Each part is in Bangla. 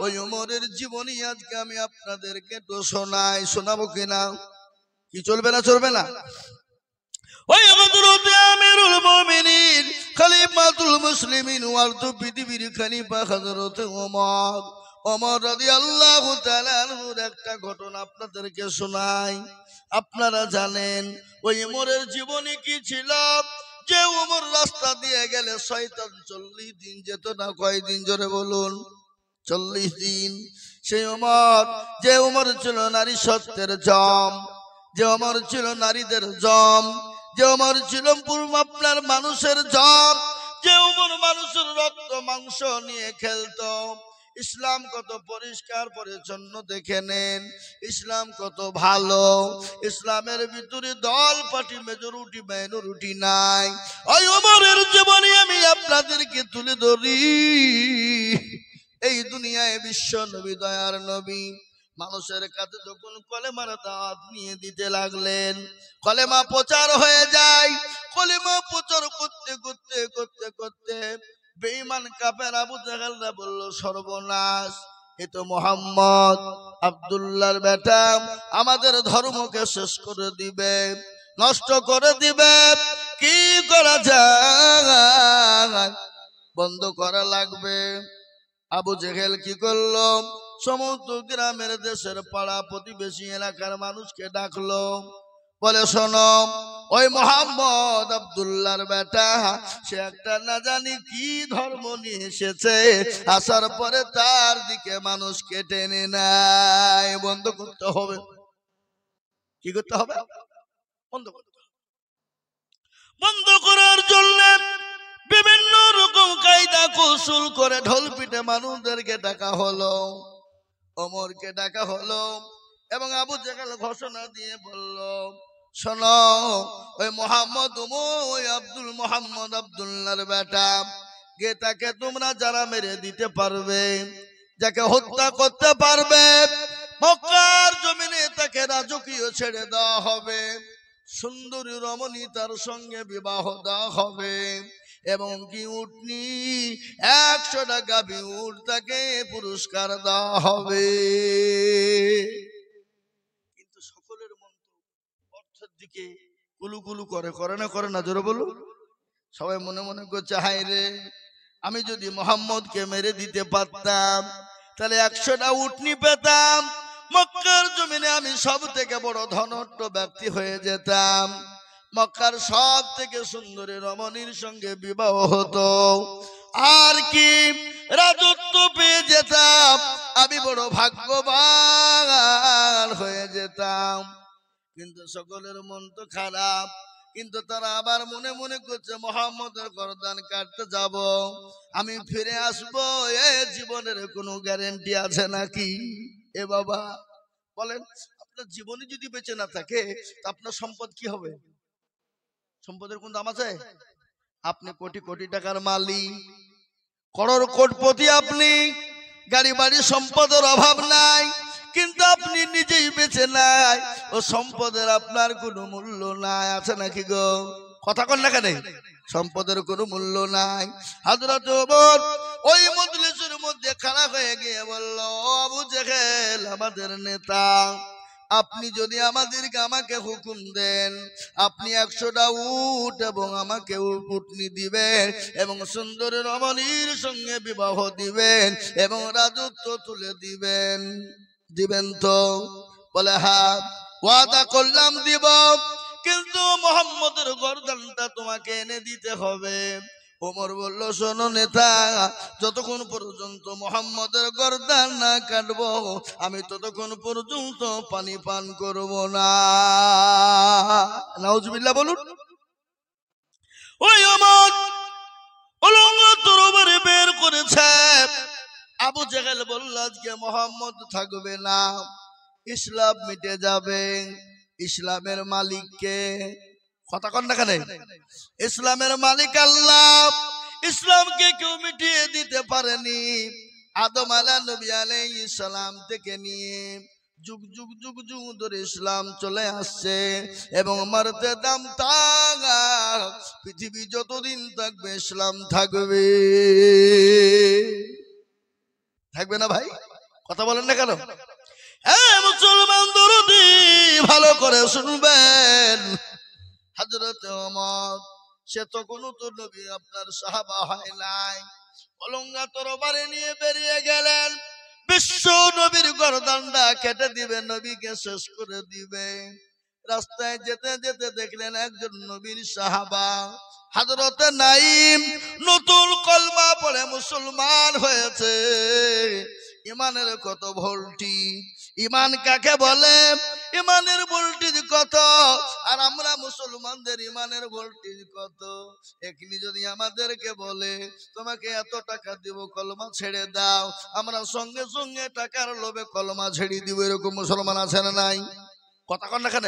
ওই ওমরের জীবনী আজকে আমি আপনাদেরকে তো শোনাই, শোনাবো কিনা? কি চলবে না? চলবে না? ওই হযরত আমিরুল মুমিনিন খলিফাতুল মুসলিমিন ওয়ার্দ পৃথিবীর খলিফা হযরত ওমর রাদিয়াল্লাহু তাআলা আনহুর একটা ঘটনা আপনাদেরকে শোনাই। আপনারা জানেন ওই ওমরের জীবনী কি ছিল? যে ওমর রাস্তা দিয়ে গেলে শয়তান 40 দিন যেত না। কয়দিন? জোরে বলুন। 40 দিন। সেই ওমর, যে ওমর ছিল নারী সত্যের জম, যে ওমর ছিল নারীদের জম, যে ওমর ছিল আপনার মানুষের জম, যে ওমর মানুষের রক্ত মাংস নিয়ে খেলতো। ইসলাম কত পরিষ্কার পরিচ্ছন্ন দেখে নেন, ইসলাম কত ভালো। ইসলামের ভিতরে দল পার্টি মেজরিটি মাইনরিটি নাই। ওই ওমরের জীবনী আমি আপনাদেরকে তুলে ধরি। এই দুনিয়ায় বিশ্ব নবী, দয়ার নবী মানুষের কাছে যখন কলেমার দাওয়াত নিয়ে দিতে লাগলেন, কলেমা প্রচার হয়ে যায়। কলেমা প্রচার করতে করতে করতে করতে বেঈমান কাফের আবু জাহেলরা বলল, সর্বনাশ, এ তো মুহাম্মদ আব্দুল্লাহর বেটা, আমাদের ধর্মকে শেষ করে দিবে, নষ্ট করে দিবে। কি করা যায়? বন্ধ করা লাগবে। আবু জেহেল কি করলো? সমস্ত গ্রামের, দেশের, পাড়া প্রতিবেশী এলাকার মানুষকে ডাকলো, বলে, শোনো, ওই মুহাম্মদ আব্দুল্লাহর বেটা সে একটা না জানি কি ধর্ম নিয়ে এসেছে, আসার পরে তার দিকে মানুষকে টেনে নেয়। বন্ধ করতে হবে। কি করতে হবে? বন্ধ করতে হবে। বন্ধ করার জন্য বিভিন্ন রকম কায়দা কৌশল করে ঢোল পিটে মানুষদেরকে ডাকা হলো, ওমরকে ডাকা হলো, এবং আবু জেহেল ঘোষণা দিয়ে বলল, শোনো, ওই মোহাম্মদ ওই মোহাম্মদ আব্দুল্লাহর বেটা, গে তাকে তোমরা যারা মেরে দিতে পারবে, যাকে হত্যা করতে পারবে, মক্কার জমিনে তাকে রাজকীয় ছেড়ে দেওয়া হবে, সুন্দরী রমণী তার সঙ্গে বিবাহ দেওয়া হবে, এবং কি উটনি 100টা গাভী উট তাকে পুরস্কার দেওয়া হবে। কিন্তু সকলের মন অর্থের দিকে কুলুকুলু করে, করে না? করে না? জোরে বলুন। সবাই মনে মনে করছে, হায় রে, আমি যদি মোহাম্মদকে মেরে দিতে পারতাম তাহলে 100টা উটনি পেতাম, মক্কার জমিনে আমি সব থেকে বড় ধনট্ট ব্যক্তি হয়ে যেতাম, মক্কার সব থেকে সুন্দরী রমণীর সঙ্গে বিবাহ হতো, আর কি রাজত্ব পেয়ে যেতাম, আমি বড় ভাগ্যবান হয়ে যেতাম। কিন্তু সকলের মন তো খারাপ। কিন্তু তারা আবার মনে মনে করছে, মুহাম্মদের গর্দান কাটতে যাব, আমি ফিরে আসবো, এ জীবনের কোনো গ্যারান্টি আছে নাকি? এ বাবা বলেন, আপনার জীবনে যদি বেঁচে না থাকে আপনার সম্পদ কি হবে? সম্পদের কোন দাম আছে? আপনি কোটি কোটি টাকার মালিক, করোড় কোটিপতি, আপনি গাড়ি বাড়ি সম্পদের অভাব নাই, কিন্তু আপনি নিজেই বেঁচে নাই, ও সম্পদের আপনার কোনো মূল্য নাই। আছে নাকি গো? কথা কন না কেন? সম্পদের কোনো মূল্য নাই। হযরত ওমর ওই মজলিসের মধ্যে খাড়া হয়ে গিয়ে বলল, আবু জেহেল আমাদের নেতা, আপনি যদি আমাকে হুকুম দেন, আপনি 100টা উট এবং আমাকে উটনি দিবেন, এবং সুন্দর রমণীর সঙ্গে বিবাহ দিবেন, এবং রাজত্ব তুলে দিবেন, দিবেন তো? বলে, হ্যাঁ, ওয়াদা করলাম দিব, কিন্তু মুহাম্মদের গর্দানটা তোমাকে এনে দিতে হবে। ওমর বলল, শোনো নেতা, যতক্ষণ পর্যন্ত মুহাম্মদের গর্দান না কাটবো আমি ততক্ষণ পর্যন্ত পানি পান করব না। নাউজুবিল্লাহ বলুন। ওই ওমর উলঙ্গ তরবারি বের করেছে। আবু জেহেল বলল, আজকে মুহাম্মদ থাকবে না, ইসলাম মিটে যাবে। ইসলামের মালিককে? কথা কন না কেন? ইসলামের মালিক আল্লাহ। ইসলামকে কেউ মিটিয়ে দিতে পারেনি। আদম নবী আলাইহিস সালাম থেকে নিয়ে যুগ যুগ যুগ যুগ ধরে ইসলাম চলে আসছে, এবং মারতে দাম তাক, পৃথিবী যতদিন থাকবে ইসলাম থাকবে। থাকবে না ভাই? কথা বলেন না কেন? মুসলমান দরদি ভালো করে শুনবেন। হযরত ওমর সে তো কোনো তো নবী আপনার সাহাবা হয় নাই, অলঙ্গা তরবারি নিয়ে বেরিয়ে গেলেন। বিশ্ব নবীর গর্দানটা কেটে দিবে, নবীকে শেষ করে দিবে। রাস্তায় যেতে যেতে দেখলেন একজন নবীর সাহাবা হযরত নাঈম নতুন কলমা পড়ে মুসলমান হয়েছে। ইমানের কত ভোল্টেজ! ইমান কাকে বলে? ইমানের ভোল্টেজ কত? আর আমরা মুসলমানদের ইমানের ভোল্টেজ কত? এখনি যদি আমাদেরকে বলে তোমাকে এত টাকা দিব, কলমা ছেড়ে দাও, আমরা সঙ্গে সঙ্গে টাকার লোভে কলমা ছেড়ে দিব। এরকম মুসলমান আছে না নাই? কথা কন না কেন?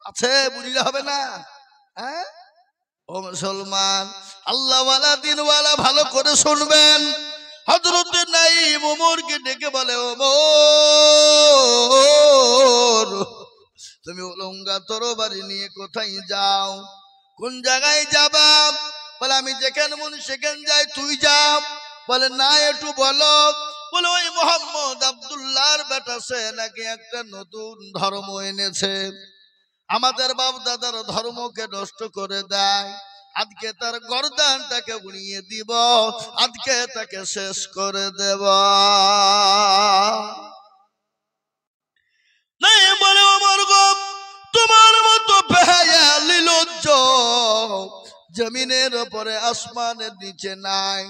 আছে, বুঝলে হবে না? হ্যাঁ ও মুসলমান, আল্লাহওয়ালা দিনওয়ালা ভালো করে শুনবেন। হযরত নাঈম ওমরকে ডেকে বলে, ওমর তুমি উলঙ্গা তরবারি নিয়ে কোথায় যাও? কোন জায়গায় যাবা? বলে আমি যেখানে মনে সেখানে যাই, তুই যা। বলে না, একটু বলো। বলে ওই মোহাম্মদ আব্দুল্লাহর বেটা সে নাকি একটা নতুন ধর্ম এনেছে, আমাদের বাপ দাদার ধর্মকে নষ্ট করে দেয়। আজকে তার গর্দানটাকে উড়িয়ে দিব, আজকে তাকে শেষ করে দেব। নাই বলে ওমর গো, তোমার মতো বেহায়া নির্লজ্জ জমিনের উপরে আসমানের নিচে নাই।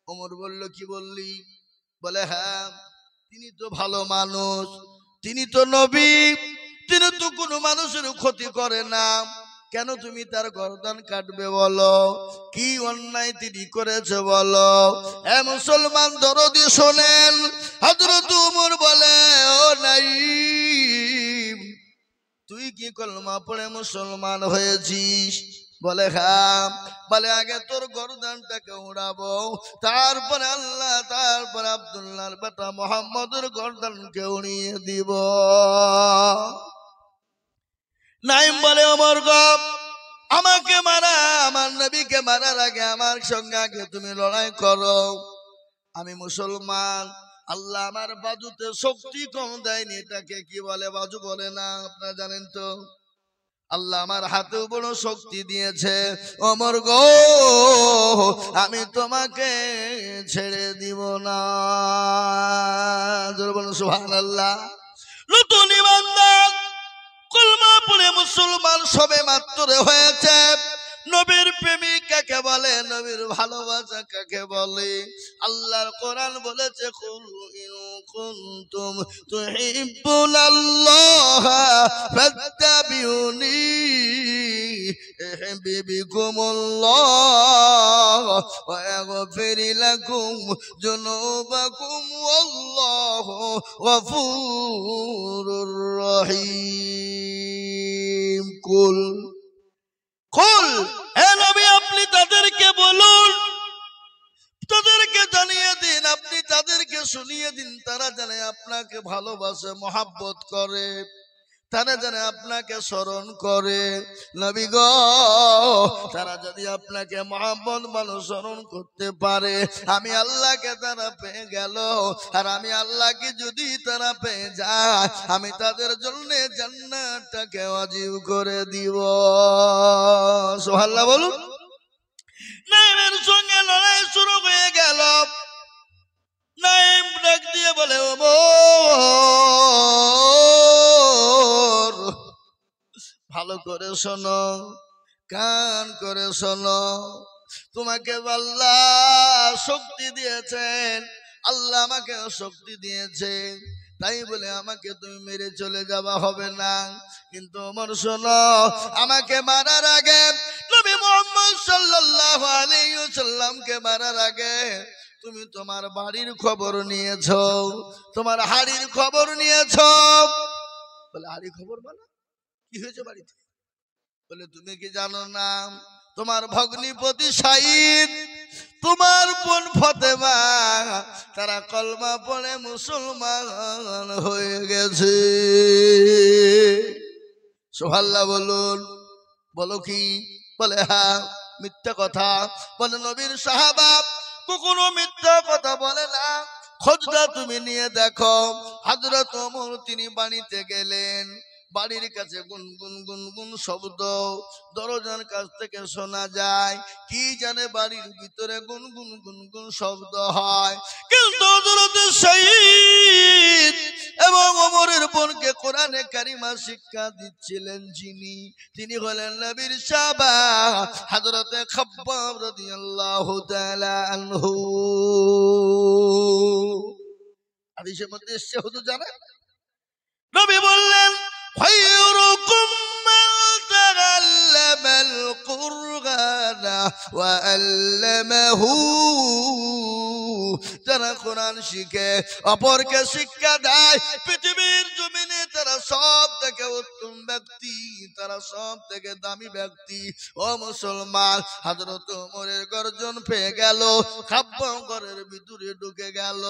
ওমর বলল, কি বললি? বলে হ্যাঁ, তিনি তো ভালো মানুষ, তিনি তো নবী, তিনি তো কোনো মানুষের ক্ষতি করে না, কেন তুমি তার গর্দান কাটবে? বলো কি অন্যায় তিনি করেছে বলো। এ মুসলমান দরদি শোনেন, হযরত ওমর বলে, ও নাঈম তুই কি কলমা পড়ে মুসলমান হয়েছিস? বলে হ্যাঁ। বলে আগে তোর গর্দানটাকে উড়াবো, তারপরে আল্লাহ, তারপরে আব্দুল্লাহর বেটা মুহাম্মদের গর্দানকে উড়িয়ে দিব। নাঈম বলে, ওমর গো, আমাকে মারা, আমার নবীকে মারার আগে আমার সঙ্গে আগে তুমি লড়াই করো। আমি মুসলমান, আল্লাহ আমার বাজুতে শক্তি কম দেয়নি, এটাকে কি বলে? বাজু বলে না, আপনারা জানেন তো। আল্লাহ আমার হাতেও বড় শক্তি দিয়েছে। ওমর গো, আমি তোমাকে ছেড়ে দিব না। জোরে বলুন সুবহানাল্লাহ। নতুন ইমানদার কলমা পড়ে মুসলমান সবে মাত্র হয়েছে। নবীর প্রেমিক কাকে বলে? নবীর ভালোবাসা কাকে বলে? আল্লাহর কোরআন বলেছে, কুল ইন কুনতুম তুহিব্বুনাল্লাহ ফাত্তাবিউনি ইউহিব্বুকুমুল্লাহ ওয়া ইয়াগফির লাকুম যুনুবাকুম ওয়াল্লাহু গফুরুর রহিম। কুল কুল, হে নবী আপনি তাদেরকে বলুন, তাদেরকে জানিয়ে দিন, আপনি তাদেরকে শুনিয়ে দিন, তারা জানে আপনাকে ভালোবাসে, মহাব্বত করে, তারা জানে আপনাকে স্মরণ করে। নবী গো, তারা যদি আপনাকে মহাব্বত মানুষ স্মরণ করতে পারে, আমি আল্লাহকে তারা পেয়ে গেল। আর আমি আল্লাহকে যদি তারা পেয়ে যায়, আমি তাদের জন্য জান্নাতটাকে ওয়াজিব করে দিব। সুবহানাল্লাহ বলুন। নাঈমের সঙ্গে লড়াই শুরু হয়ে গেল। নাঈম ডাক দিয়ে বলে, ওমর ভালো করে শোনো, কান করে শোনো, তোমাকে আল্লাহ শক্তি দিয়েছেন, আল্লাহ আমাকে শক্তি দিয়েছে, তাই বলে আমাকে তুমি মেরে চলে যাওয়া হবে না। কিন্তু ওমর শোনো, আমাকে মারার আগে, নবী মুহাম্মদ সাল্লাল্লাহু আলাইহি ওয়াসাল্লামকে মারার আগে তুমি তোমার বাড়ির খবর নিয়েছো, তোমার হাড়ির খবর নিয়েছো। বলে হাড়ির খবর মানে কি হয়েছে বাড়িতে? বলে তুমি কি জানো না, তোমার ভগ্নিপতি শাহিদ, তোমার বোন ফাতেমা, তারা কলমা পড়ে মুসলমান হয়ে গেছে। সুবহানাল্লাহ বলুন। বলো কি? বলে হ্যাঁ। মিথ্যা কথা। বলে নবীর সাহাবা কখনো মিথ্যা কথা বলে না। খোঁজটা তুমি নিয়ে দেখো। হযরত ওমর তিনি বাড়িতে গেলেন, বাড়ির কাছে গুনগুন গুনগুন শব্দ দরজার কাছ থেকে শোনা যায়। কি জানে বাড়ির ভিতরে গুনগুন গুনগুন শব্দ হয়। কিন্তু হযরত সাইদ এবং ওমরের বোনকে কোরআনে কারিমা শিক্ষা দিচ্ছিলেন যিনি, তিনি হলেন নবীর সাহাবা হযরত খাব্বাব রাদিয়াল্লাহু তাআলা আনহু। হাদিসের মধ্যে এসেছে, হুজুর জানেন, নবী বললেন খায়রুকুম মান তাআল্লামাল কুরআনা ওয়া আল্লামাহু, যারা কোরআন শিখে অপরকে শিক্ষা দেয় পৃথিবীর জমিনে তারা সব থেকে উত্তম ব্যক্তি, তারা সব থেকে দামি ব্যক্তি। ও মুসলমান, হযরত ওমরের গর্জন পেয়ে গেল, খাব্বাব ঘরের ভিতরে ঢুকে গেল।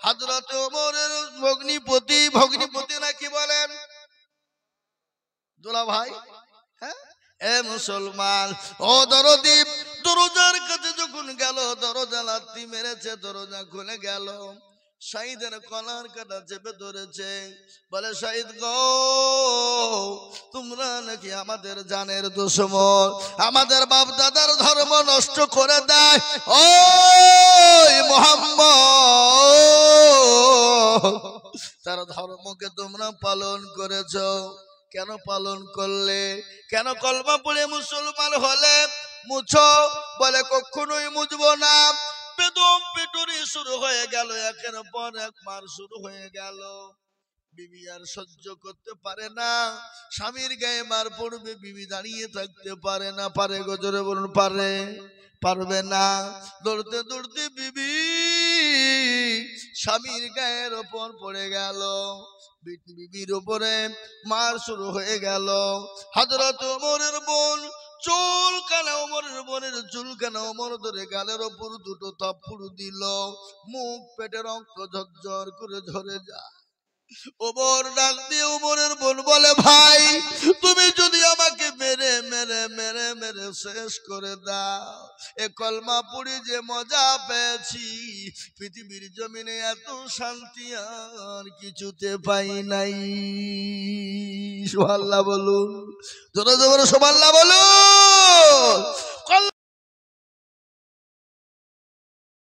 হযরত ওমরের ভগ্নিপতি না কি বলেন দোলা ভাই, হ্যাঁ এ মুসলমান ও দরদী, দরজার কাছে যখন গেল, দরজা লাথি মেরেছে, দরজা খুলে গেল। সাইদের কলার কাটা চেপে ধরেছে, বলে সাইদ গো, তোমরা নাকি আমাদের জানের দুশমন, আমাদের বাপ দাদার ধর্ম নষ্ট করে দেয়। ও মুহাম্মদ, তার ধর্মকে তোমরা পালন করেছো, কেন পালন করলে? কেন কলমা পড়ে মুসলমান হলে মুছো? বলে কখনোই মুছবো না। বেদম পিটুরি শুরু হয়ে গেল, একের পর এক মার শুরু হয়ে গেল। বিবি আর সহ্য করতে পারে না, স্বামীর গায়ে মার পড়বে, বিবি দাঁড়িয়ে থাকতে পারে না। পারে গো, জোরে বলুন পারে? পারবে না। দৌড়তে দৌড়তে বিবি স্বামীর গায়ের ওপর পড়ে গেল, বিবির উপরে মার শুরু হয়ে গেল। হযরত ওমরের বোন চুলকানা, ওমরের বোনের চুলকানা ওমর ধরে গালের ওপর দুটো থাপ্পড় দিল, মুখ পেটে রক্ত ঝরঝর করে ঝরে যায়। ওমর ডাক দিয়ে ওমরের বোন বলে, ভাই তুমি যদি আমাকে মেরে মেরে মেরে মেরে শেষ করে দাও, এ কলমা পড়ি যে মজা পেয়েছি, পৃথিবীর জমিনে এত শান্তি আর কিছুতে পাই নাই। সুবহানাল্লাহ বলুন, জোরে জোরে সুবহানাল্লাহ বলুন।